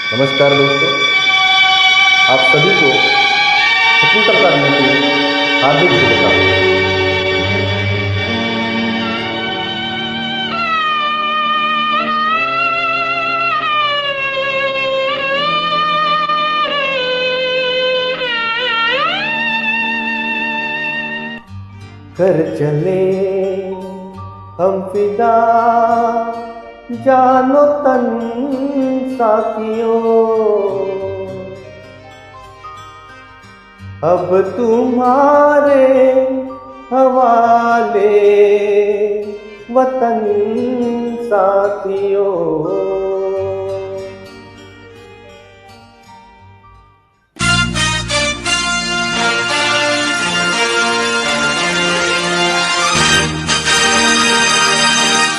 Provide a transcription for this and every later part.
नमस्कार दोस्तों, आप सभी को स्वतंत्रता दिवस की हार्दिक शुभकामनाएं। कर चले हम फिदा जानो तन साथियों, अब तुम्हारे हवाले वतन साथियों।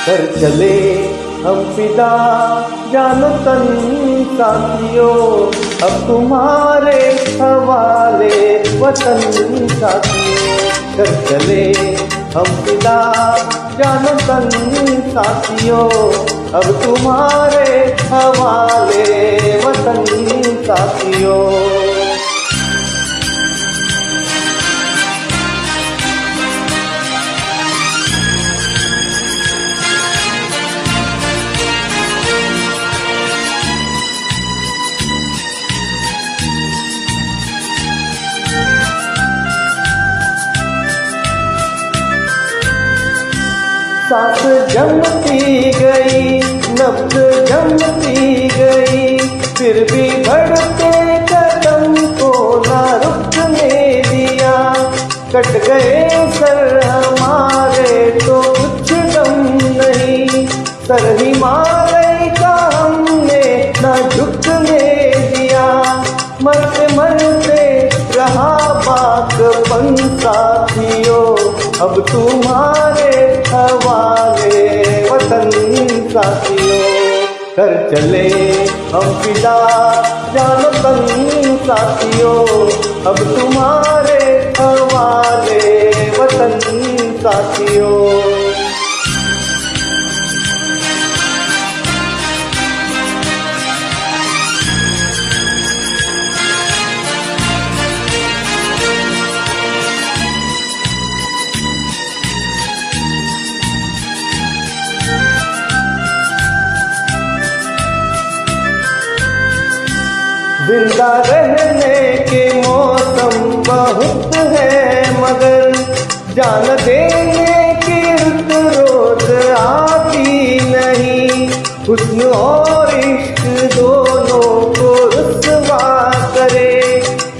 कर चले हम फिदा जानो तन साथियों, अब तुम्हारे हवाले वतन साथियों। कर चले हम फिदा जानो तन साथियों, अब तुम्हारे हवाले वतन साथियों। सांस जमती गई, नब्ज जमती गई, फिर भी बढ़ते कदम को ना रुकने दिया। कट गए सर हमारे तो कुछ दम नहीं, सर हिमालय का हमने ना झुकने दिया। मरते मरते रहा बाकपन साथियों, अब तुम्हारे हवाले वतन साथियों। कर चले हम फिदा जानो तन साथियों, अब तुम्हारे हवाले वतन साथियों। जिंदा रहने के मौसम बहुत है, मगर जान देने की रुत रोज आती नहीं। हुस्न और इश्क दोनों को रुसवा करे,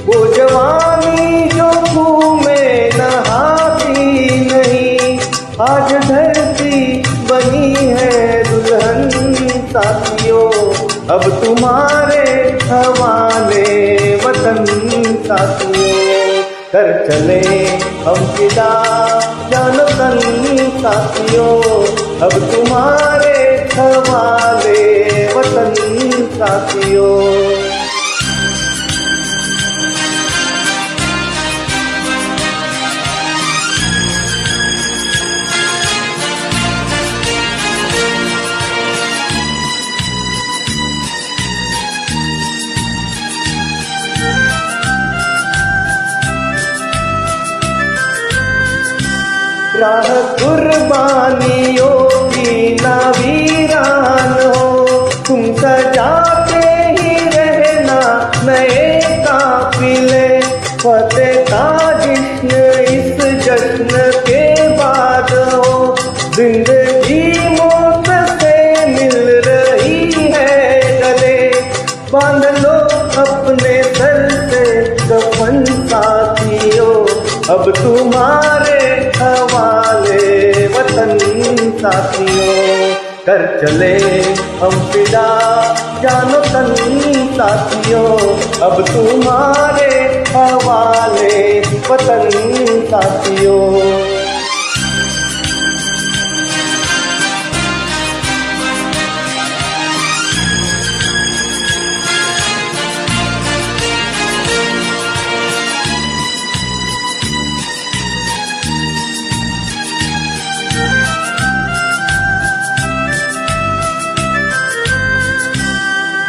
वो जवानी जो खून में नहाती नहीं। आज धरती बनी है दुल्हन साथियों, अब तुम्हारे हवाले वतन साथियों। कर चले हम फिदा जानो तन साथियों, अब तुम्हारे हवाले वतन साथियों। राह कुर्बानियों की ना वीरान हो, तुम सजाते ही रहना नए काफिले। फतेह का जश्न इस जश्न के बाद हो, जिंदगी मौत से मिल रही है गले। बांध लो अपने सर से कफन साथियों, अब तुम्हारे हवाले वतन साथियों। कर चले हम फिदा जानो तन साथियों, अब तुम्हारे हवाले वतन साथियों।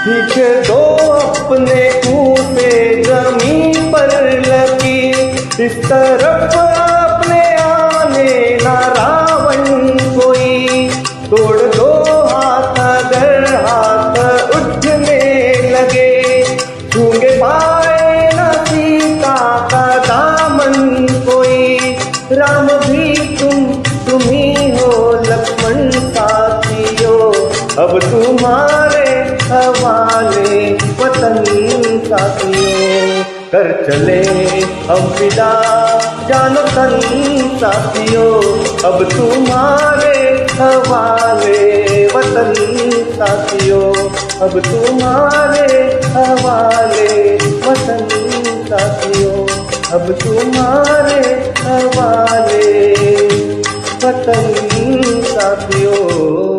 खींच दो अपने मुंह से जमीन पर लगी, इस तरफ अपने आने ना रावण कोई। तोड़ दो हाथ अगर हाथ उठने लगे, छूंगे पाए न सीता का दामन कोई। राम भी तुम ही हो लक्ष्मण साथियों, अब तुम्हारे हवाले वतन साथियों। कर चले हम विदा जानो तन साथियों, अब तुम्हारे हवाले वतन साथियों, अब तुम्हारे हवाले वतन साथियों, अब तुम्हारे हवाले वतन साथियों।